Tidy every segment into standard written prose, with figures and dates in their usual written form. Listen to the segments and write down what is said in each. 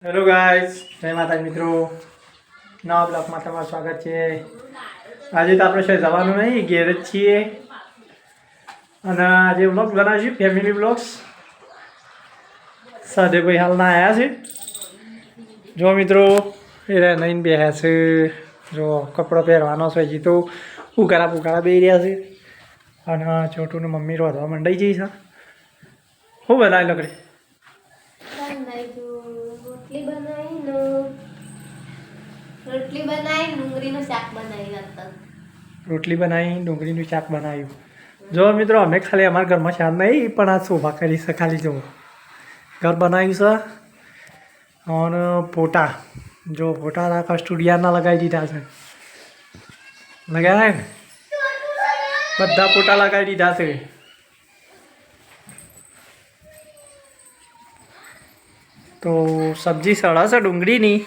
Hello guys, જય માતાજી મિત્રો, નવા બ્લોગમાં તમારું સ્વાગત છે। આજે તો આપણે શહેર જવાનું નહીં, ઘેર જ છીએ અને આજે બ્લોગ બનાવીશું ફેમિલી બ્લોગ્સ। સાદે ભાઈ હાલ ના આવ્યા છે, જો મિત્રો એ નહીં બેહ્યા છે, જો કપડો પહેરવાનો છે, હજી તો ઉકાળા પુકાળા બેહી રહ્યા છે અને છોટું મમ્મી રોધવા મંડાઈ જઈ છે। શું બનાવી લકડી? રોટલી બનાવી ડુંગળીનું શાક બનાવી હતા। રોટલી બનાવી ડુંગળીનું શાક બનાવ્યું। જો મિત્રો અમે ખાલી અમારા ઘરમાં શાક નહીં પણ આ શોભા કરી છે, ખાલી જુઓ ઘર બનાવ્યું છે અને ફોટા જો ફોટા આખા સ્ટુડિયાના લગાવી દીધા છે, લગાવ્યા ને બધા ફોટા લગાવી દીધા છે। તો સબ્જી સડા છે ડુંગળીની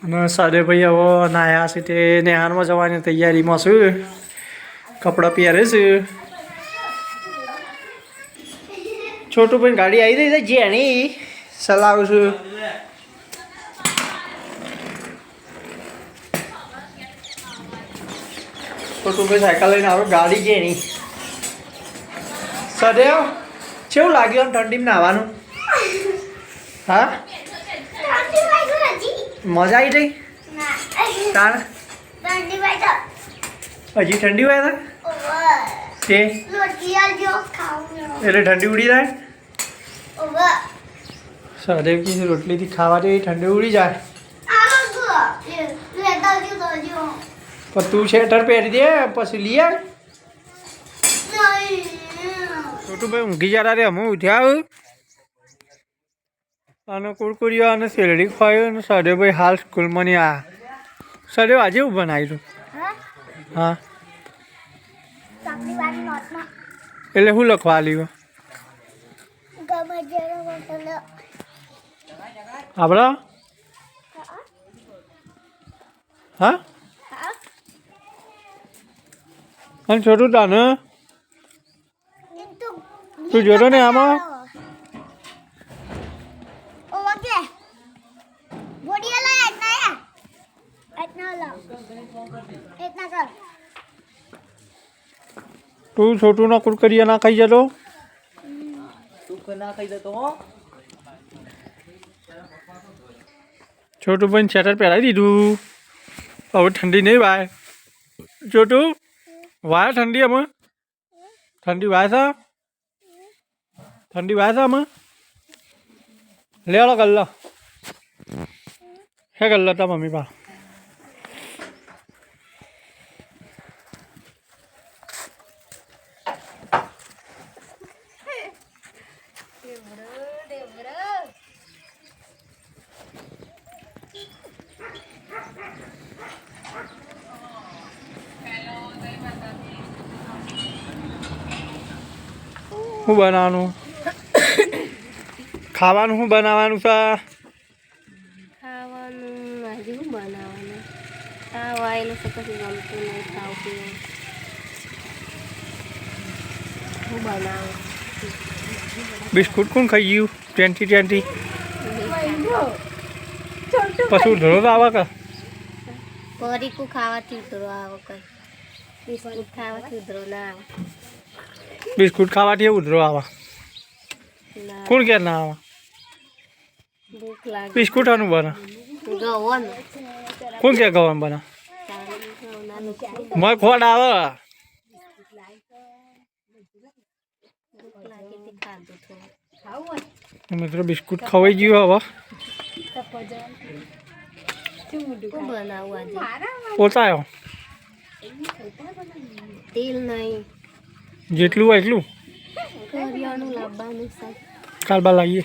અને સાદે ભાઈ હવે નાયા છે તે નેહારમાં જવાની તૈયારીમાં છું, કપડાં પહેરે છે। છોટું ભાઈ ગાડી આવી રહી છે જેણી ચલાવું છું। છોટું ભાઈ સાયકલ લઈને આવે, ગાડી જેણી સદેવ કેવું લાગ્યું ઠંડીમાં નાહવાનું? હા મજા આવી ગઈ તાર? હજી ઠંડી હોય તે એટલે ઠંડી ઉડી જાય? સહદેવ કી રોટલીથી ખાવાથી ઠંડી ઉડી જાય, પણ તું સ્વેટર પહેરી દે પછી લઈ આવ। છોટું ભાઈ ઊંઘી જતા રે, અમે ઉઠ્યા અને કુરકુરીઓ અને શેરડી ખવાયું અને સહદેવભાઈ હાલ સ્કૂલમાં નહીં આવ્યા। સહદેવ આજે એવું બનાવ્યું? હા એટલે શું લખવા લ્યું આપણા? હા અને છોટું તાને તું જોતો ને આમાં તું છોટું ના કુરકરિયા ના ખાઈ જતો? છોટું ભાઈ સ્વેટર પહેરાવી દીધું, હવે ઠંડી નહીં વાય। છોટું વાય ઠંડી? અમે ઠંડી વાય છે, ઠંડી વાય છે અમે લે લો કર લો હે કર લો તા મમ્મી પા શું બનાવવાનું? ખાવાનું શું બનાવવાનું છે? ખાવાનું આજે શું બનાવવાનું? તાવ આવેલો છે, પછી ગમતું નહીં ખાવ પીવું, શું બનાવું? બિસ્કુટ કોણ ખાઈ ગયું? 2020 પછી ઉધરો તો આવે કે પરીકું ખાવાથી ઉધરો આવે? કઈ બિસ્કુટ ખાવાથી ઉધરો ના આવે? બિસ્કુટ ખાવાથી ઉધરો આવે? કોણ કે ના આવે? ભૂખ લાગે બિસ્કુટ આનું બને? ગવાનું કોણ કે ગવાનું બને? મને ખોટ આવે મિત્રો, બિસ્કુટ ખવાઈ ગયું હવે પોતાયો તેલ નહીં, જેટલું હોય એટલું કરિયાણું લાવવાનું છે, કાલબા લાવીએ।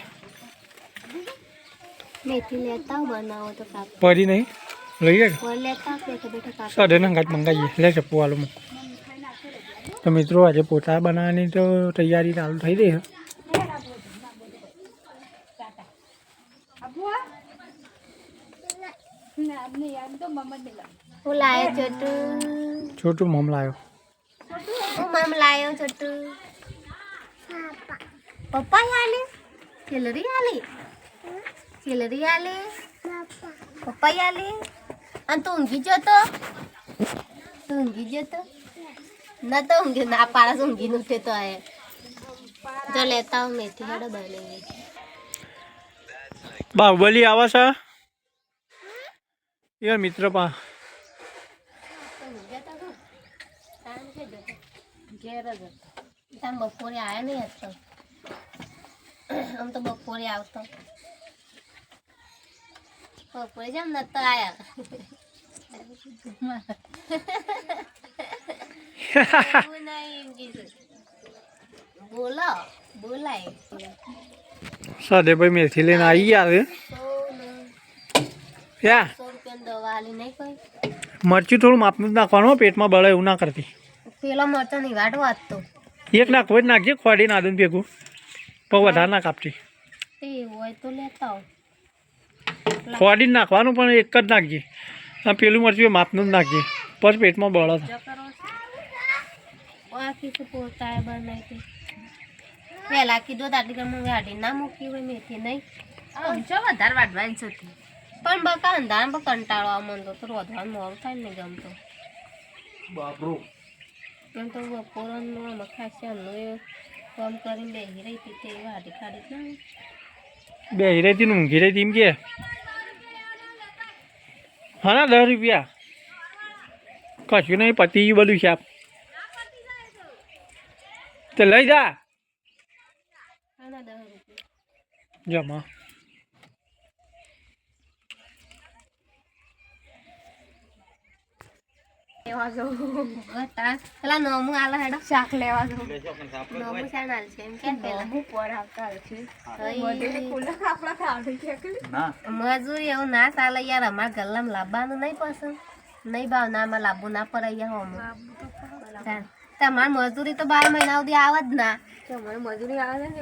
મેથી લેતા બનાવો તો કાપ પડી નહીં લઈએ લેતા બેઠા બેઠા કાપ સાડે નંગાત મંગાવીએ લે ચપ્પુ વાળું। તો મિત્રો આજે પોતા બનાવવાની તો તૈયારી ચાલુ થઈ રહી છે। હું લાયો છોટું? છોટું મમ લાવ્યો। હું મમ લાયો છોટું? પપ્પા આલી કેલરી આલી સેલરી આલે પપ્પા આલે અને તું ઊંઘી જતો ના તો ઊંઘી ના પાડસ ઊંઘી ઉઠે તો આયે જો લેતા હું મેથી હેડો બને બાહુબલી આવે છે એ મિત્ર પા બપોરે આવ્યા નહીં હતો આમ તો બપોરે આવતો બપોરે જેમ નતો આયા બોલો બોલાય સાદે ભાઈ મેથી લઈને આવી ગયા હવે યા 100 રૂપિયાની દવા આલી નહીં કોઈ મરચું થોડું માપનું જ નાખવાનું પેટમાં બળે એવું ના કરતી પેલો મરચો નહીં વાટો વાંચતો એક નાખવો જ નાખજે ખોડી નાદન ભેગું પણ વધારે ના કાપતી તે હોય તો લેતા આવ ખોડી નાખવાનું પણ એક જ નાખજે આ પેલું મરચું એ માપનું જ નાખજે પછી પેટમાં બળે આખી તો પોતા બનાવી હતી પહેલા કીધું તાટી કે હું વાટી ના મૂકી હોય મેથી નહીં જો વધારે વાટવાની છે પણ બકા અંધાર પર કંટાળો આ મન તો રોધવાનું મોડું થાય ને ગમતો બાબરો એમ તો બપોરનું ખાસ્યાનું એ કામ કરીને બેસી રહી હતી તે વાટી ખાડી ના બે હિરેતી ને ઊંઘી રહી એમ કે હા ના 10 રૂપિયા કશું નહીં પતી ગયું બધું શાપ તો લઈ જા ના 10 રૂપિયા જમા લેવા જવું પેલા નોમું આલા હેડો શાક લેવા જવું નોમું શાક આલ છે એમ કે પેલા પર આવતા છે મજૂરી એવું ના ચાલે યાર અમારા ગલ્લામાં લાવવાનું નહીં પસંદ નહીં ભાવ ના માં લાવવું ના પડે અહીંયા તમારે મજૂરી તો 12 મહિના સુધી આવે જ ના તમારે મજૂરી આવે ને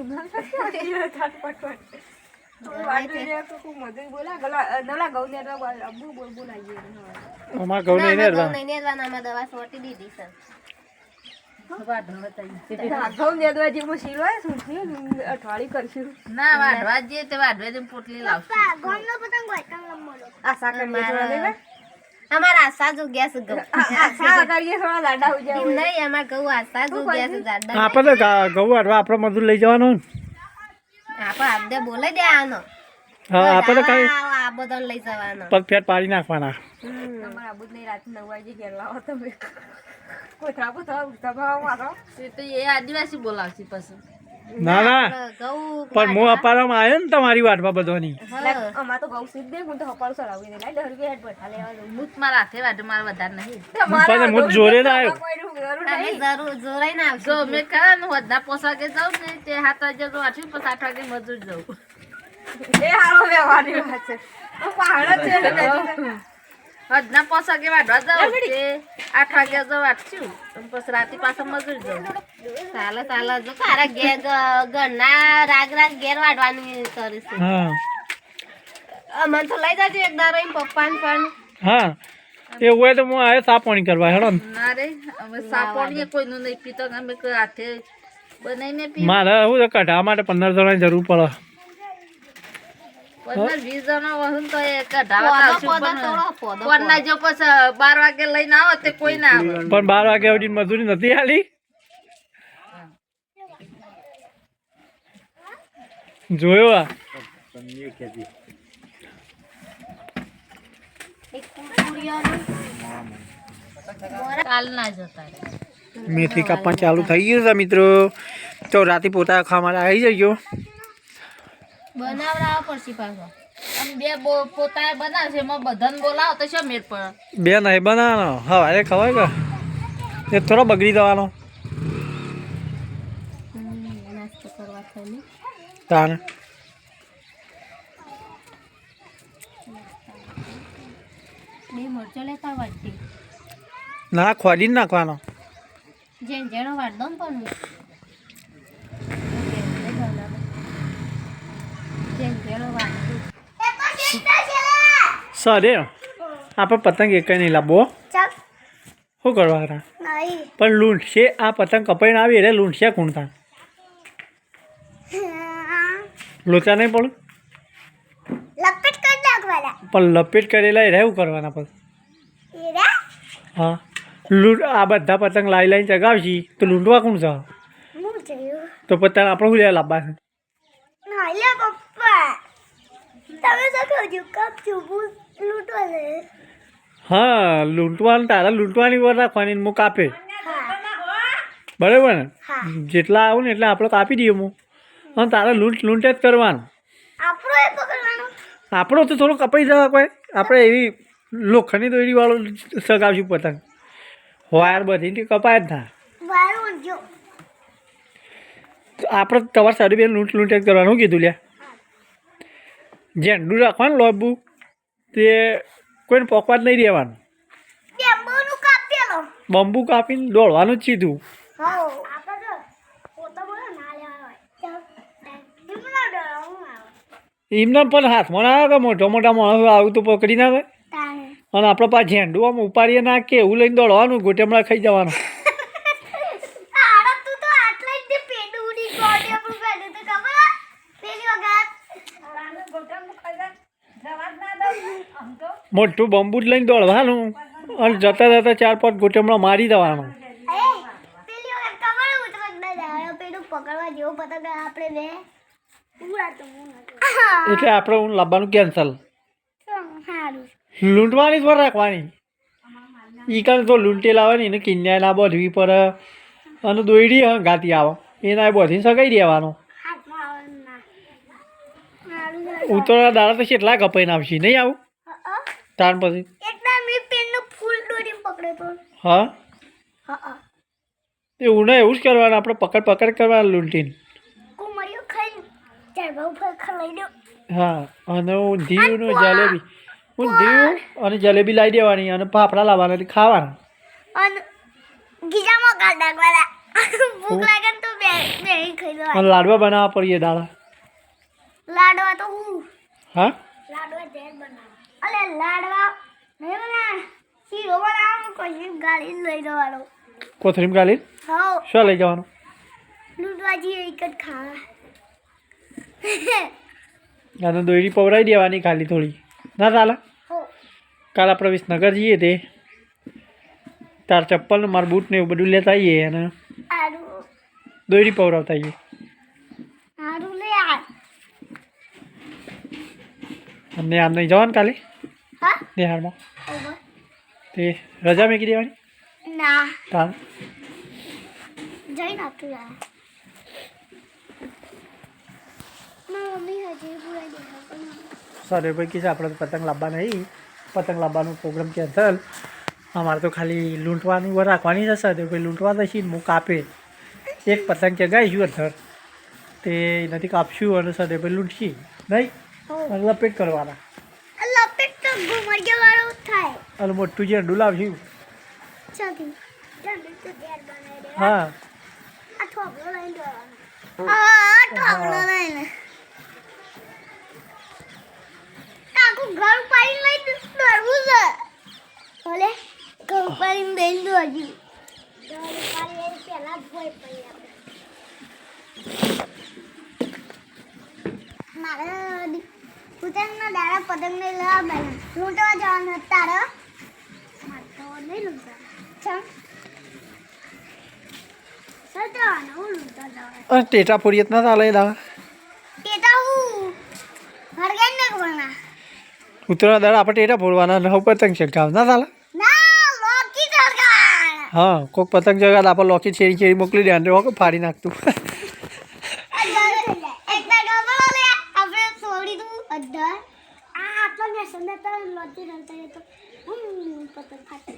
અમારા ઘઉં નહીં નેરવાના દવા સોટી દીધી છે ના વાઢવા જે તે વાઢવા જેમ પોટલી લાવશું અમારા આશા જો ગેસ નહીં અમારા ઘઉં આશા જો ગેસ આપણે તો ઘઉં વાટવા આપણે મજૂર લઈ જવાનો ને આપણે આપદે બોલાઈ દે આનો હા આપણે તો ખાલી આ બધો લઈ જવાનો પગ ફેટ પાડી નાખવાના તો એ આદિવાસી બોલાવશે પછી ના ના ઘઉં પણ હું અપારવામાં આવ્યો ને તમારી વાટવા બધાની મારા હાથે વાઢે મારે વધારે નહીં પણ હું જોડે ના આવ્યો તમે જરૂર જોરાઈ ના આવશો જો મેં ખરા ને વધના પોસાકે જાઉં ને તે 7 વાગે જો વાંચ્યું પછી 8 વાગે મજૂર જાઉં વધના પોસાકે વાઢવા જાઉં તે 8 વાગે જો વાંચ્યું પછી રાતે પાછા મજૂર જાઉં ચાલો ચાલો જો તારા ઘેર ઘરના રાગ ઘેર વાળવાની કરીશું હા મને તો લઈ જજો એક દારો એમ પપ્પાને પણ હા એવું હોય તો હું આવ્યો સા પાણી કરવા હેડો ને ના રે અમે સાપોડીએ કોઈનું નહીં પીતો અમે કોઈ હાથે બનાવીને પી મારે શું છે કઢાવા માટે 15 જણાની જરૂર પડે 15-20 જણા હોય ને તો એ કઢાવા આવશું પણ કોણના જો પછી 12 વાગે લઈને આવો તે કોઈ ના આવે પણ 12 વાગ્યા સુધી મજૂરી નથી આલી જોયો આ કાલ ના જતા રે મેથી કાપવા ચાલુ થઈ ગયું છે મિત્રો તો રાતે પોતા ખાવા માટે આવી જજો બનાવડાવવા પડશે પાછો આમ બે પોતાએ બનાવશે એમાં બધાને બોલાવો તો શું મેર પડે બે નહીં બનાવવાનો હવારે ખવાય કે એ થોડો બગડી જવાનો નાસ્તો કરવા થઈને તાને બે મરચો લેતા વાટી ના ખોડીને નાખવાનો જેન જેનો વાટ દો ને પણ જેન જેનો વાટ સરે આપણે પતંગ એક નહીં લાવવો શું કરવા હતા પણ લૂંટશે આ પતંગ કપાઈને આવી એટલે લૂંટશે કૂણતા લોચા નહીં પડું પણ લપેટ કરેલા એ રહેવું કરવાના પણ હા લૂંટ આ બધા પતંગ લાવી લાવીને ચગાવશી તો લૂંટવા કોણ છે તો પતંગ આપણે શું લેવા લાવવા છે હા લૂંટવાનું તારા લૂંટવાની વાર રાખવાની હું કાપે બરાબર ને જેટલા આવું ને એટલે આપણે કાપી દઈએ હું અને તારે લૂંટ જ કરવાનું આપણો તો થોડો કપાઈ જવા કોઈ આપણે એવી લોખંડની દોરીવાળો સગાવશું પતંગ વાયર બધી કપાય જ ના આપણે તમારે સાડી બેન લૂંટ જ કરવાનું કીધું લ્યા ઝેંડું રાખવાનું લોબુ તે કોઈને પોકવા જ નહીં રહેવાનું બંબુ કાપીને દોડવાનું જ સીધું એમને પણ હાથમાં ના આવે કે મોટા મોટા માણસો આવું તો પકડી ના આવે અને આપણે પાછું ઝેંડું આમ ઉપાડીએ ના કે એવું લઈને દોડવાનું ગોટેમડા ખાઈ જવાનું મોટું બંબુ જ લઈને દોડવાનું અને જતા જતા 4-5 ગોટેમડા મારી દેવાનું એટલે આપણે હું લાવવાનું કેન્સલ લૂંટવાની જ વાર રાખવાની એ કારણ તો લૂંટે લાવવાની એને કિન્યા ના બધવી પર અને દોયડી ગાતી આવે એના બધી સગાઈ દેવાનો ઉતરવા દાડા તો કેટલા કપાઈને આવશે નહીં આવું તાર પછી હા એવું ના એવું જ કરવાનું આપણે પકડ કરવાનું લૂંટીને હા અને ઊંધિયું જલેબી ઊંધિયું અને જલેબી લાવી દેવાની અને ફાફડા લાવવાના એટલે ખાવાના અને લાડવા બનાવવા પડીએ દાડા લાડવા તો હું હા લાડવા જેર બનાવ અલે લાડવા નહીં બના શીરો બનાવવાનો કોઈ ગાડી લઈ જવાનો કોથરીમ ગાલી હા શું લઈ જવાનું લૂંટવાજી એક જ ખાવા અને દોયડી પવરાઈ દેવાની ખાલી થોડી ના ચાલે હો કાલ આપણે વિસનગર જઈએ તે તાર ચપ્પલ ને મારા બૂટ ને એવું બધું લેતા આવીએ અને આડું દોયડી પવરાવતા આવીએ આડું લે આ અને આમ નહીં જવાનું કાલે હા નિહાળમાં ઓવર તે રજા મેકી દેવાની ના તાર જઈ નાખતું યાર મમ્મી હજી પૂરા દેખાતો સર ભાઈ કે આપણે તો પતંગ લાવવા નહીં પતંગ લાવવાનો પ્રોગ્રામ કેન્સલ અમારે તો ખાલી લૂંટવાની વાર રાખવાની છે સર ભાઈ લૂંટવા જશે હું કાપે એક પતંગ ચગાવીશું અંદર તે નથી કાપશું અને સર ભાઈ લૂંટશી નહીં અને લપેટ કરવાના લપેટ તો ઘુમડિયા વાળો થાય અને મોટું ઝેંડું લાવશું ચાથી જલ્દી તો તૈયાર બનાવી દે હા આ ઠોકરો લઈને જવાનો આ ઠોકરો લઈને કાકુ ઘર પાડીને લઈ દોડવું છે ભલે ઘર પાડીને લઈને દોડ્યું ઘર પાડીને પહેલા જ ભોય પડી આપણે મારે ઉતરના દાડા પતંગ ને લેવા બેના લૂંટવા જવાનું તારે મારે તો નહીં લૂંટવા ચમ સજવાનું હું લૂંટવા જવાનું અને ટેટા ફોડીએ ના ચાલે એ દાડા ટેટા હું હરગાઈ ને કોના ઉત્તરા દાડા આપણે ટેટા ફોડવાના અને હવે પતંગ ચગાવ ના ચાલે ના લોકી હરગાઈ હા કોઈક પતંગ જગાડ આપણે લોકી છેડી મોકલી દે અને ફાડી નાખતું એકતા ગબળો લે આપણે છોડી દઉં અધર આ આટલો ને સંદેતા લોટી રંતા તો પતંગ ફાટે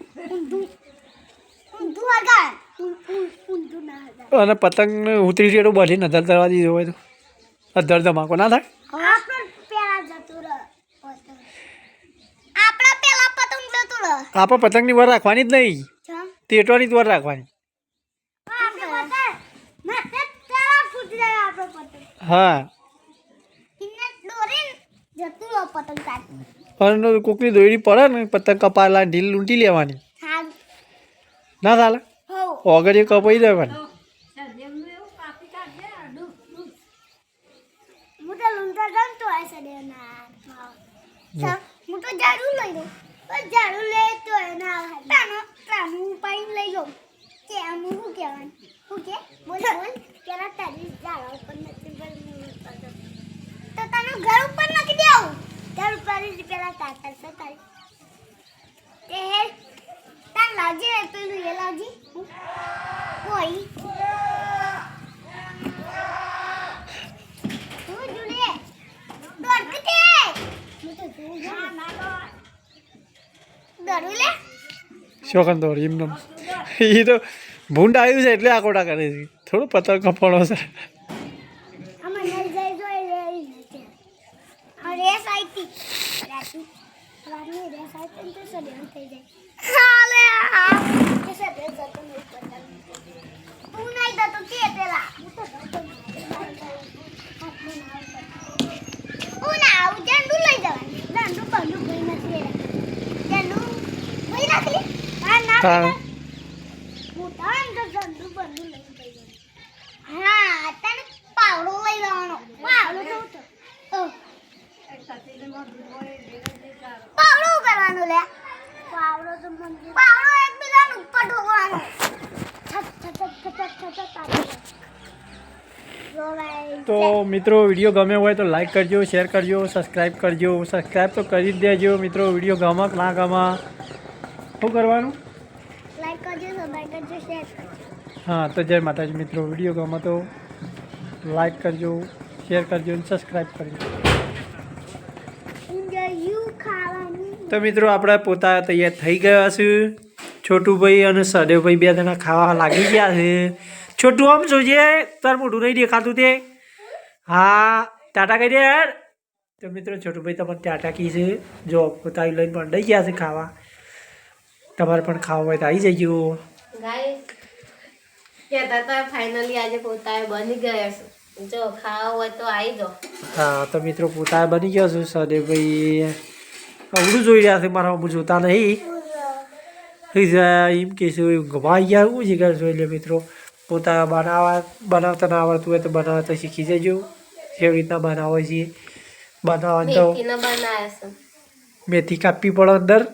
ઊંધું હરગાઈ ઊંધું ના હરગાઈ અને પતંગ ઉતરી જેટલું બધી નજર કરવા દીધો હોય તો અધર ધમાકો ના થાય આપણે પેલા જતું રહ પતંગ આપણા પેલા પતંગ જતું રહ આપણે પતંગની વાર રાખવાની જ નહીં ચમ ટેટવાની જ વાર રાખવાની આપણે પતંગ મેં તે પેલા ફૂટી જાય આપણો પતંગ હા ઇને દોરીન જતું રહ પતંગ કાઢી અને કોકની દોરી પડે ને પતંગ કપાલા ઢીલ લૂંટી લેવાની હા ના ચાલે હો ઓગળ એ કપાઈ દેવાની મુટા લૂંટા ગમતો હશે દે ના ચમ તો ઝાડુ લઈ લો પણ ઝાડુ લે તો એના તાનું પાણી લઈ લો કે આમ શું કહેવાનું શું કે બોલ પેલા તારી ઝાડા ઉપર નથી તો તને ઘર ઉપર નાખી દેવું ઘર ઉપર પેલા તાતા તો તારી તે તાર લાજી પેલું એ લાજી કોઈ તું જુલે દોડ કે હું તો તું ના દોડ લે શોકન દોડ એમ એ તો ભૂંડ આવ્યું છે એટલે આ કોટા કરે છે થોડું પતંગ કપડો છે આમાં નલ જાય જો એ રેસ આઈતી રાતી રાતની રેસ આઈતી તો સડ્યા થઈ જાય હાલે કે સડ્યા જતો નહીં પતંગ તું નહીં તો કે પેલા હું તો આવું ઝંડુ લઈ જવાનું ઝંડુ બંધુ કોઈ નથી ઝંડુ કોઈ નાખી ના મોટા તો ઝંડુ બંધુ લઈ જવાનું હા તને પાવડો લઈ જવાનો પાવડો તો પાવડો કરવાનો લે પાવડો તો પાવડો એકબીજા ઉપર ઢોકવાનો તો મિત્રો વિડીયો ગમ્યો હોય તો લાઈક કરજો શેર કરજો સબસ્ક્રાઈબ કરજો સબસ્ક્રાઈબ તો કરી જ દેજો મિત્રો વિડીયો ગમે કે ના ગમે શું કરવાનું લાઈક કરજો સબસ્ક્રાઇબ કરજો શેર કરજો હા તો જય માતાજી મિત્રો વિડીયો ગમે તો લાઈક કરજો શેર કરજો અને સબસ્ક્રાઈબ કરજો તો મિત્રો આપણે પોતા તૈયાર થઈ ગયા છે છોટુભાઈ અને સદેવભાઈ બે જણા ખાવા લાગી ગયા છે છોટું આમ જોજે તાર મોઢું નહીં દેખાતું તે હા ટાટા કહી દે યાર તો મિત્રો છોટુભાઈ તમને ટાટા કી છે જો પોતા લઈને પણ લઈ ગયા છે ખાવા તમારે પણ ખાવા હોય તો આવી જજો ગાઈસ કહેતા હતા ફાઇનલી આજે પોતા બની ગયા છે જો ખાવા હોય તો આવી જાઓ હા તો મિત્રો પોતા બની ગયો છું સદેવભાઈ અવડું જોઈ રહ્યા છે મારા હું જોતા નહીં એમ કે છે ગવાઈ ગયા હું જ જોઈ લે મિત્રો પોતા બનાવતા ના આવડતું હોય તો બનાવતા શીખી જજો કેવી રીતના બનાવો છીએ બનાવવાનું તો મેથીનો બનાવ્યો છે મેથી કાપવી પડે અંદર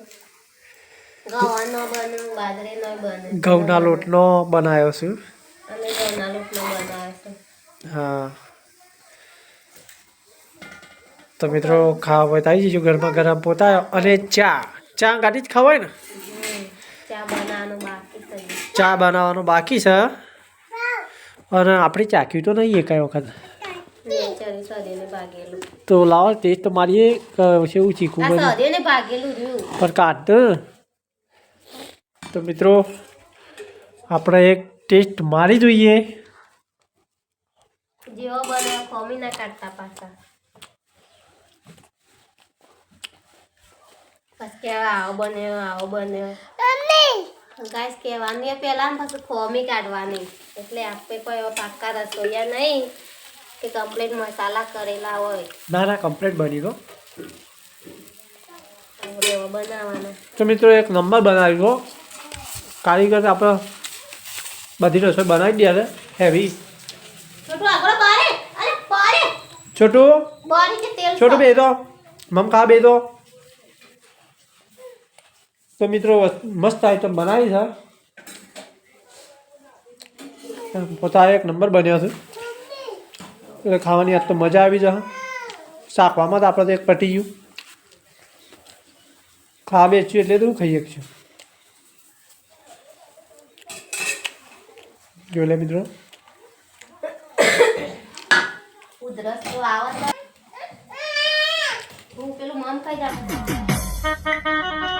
ગવાનો બને બાજરીનો બને ઘઉંના લોટનો બનાવ્યો છું અને ઘઉંના લોટનો બનાવ્યો છે હા તો મિત્રો ખાવા હોય તો આવી જજો ગરમા ગરમ પોતા અને ચા ગાડી જ ખવાય ને ચા બનાવવાનું બાકી છે ચા બનાવવાનું બાકી છે અને આપણે ચાખ્યું તો નહીં કઈ વખત નેચરી સદેને ભાગેલું તો લાવો ટેસ્ટ તો મારીએ કેવું ચીકું આ બધું સદેને ભાગેલું રહ્યું પણ કાઢ તો મિત્રો આપણે એક ટેસ્ટ મારી જોઈએ જેવો બને ખોમી ના કાઢતા પાછા બસ કેવા આવો બન્યો ગાઈસ કહેવાની પહેલા પછી ખોમી કાઢવાની એટલે આપણે કોઈ એવા પાક્કા રસોઈયા નહીં કે કમ્પ્લીટ મસાલા કરેલા હોય ના ના કમ્પ્લીટ બની ગયો એવો બનાવવાના તો મિત્રો એક નંબર બનાવી ગયો કારીગર આપણે બધી રસોઈ બનાવી દે હેવી છોટું આગળ બારે અરે બારે છોટું બારી કે તેલ છોટું બે દો મમ ખા બે દો તો મિત્રો મસ્ત આઈટમ બનાવી છે પોતા એક નંબર બન્યો છે એટલે ખાવાની આજ તો મજા આવી જશે શાકવામાં તો આપણે તો એક પટી ગયું ખાવા બેચ્યું એટલે તો ખાઈ શકશું જોઈ લે મિત્રો ઉધરસ તો આવત હું પેલું મન ખાઈ જાઉં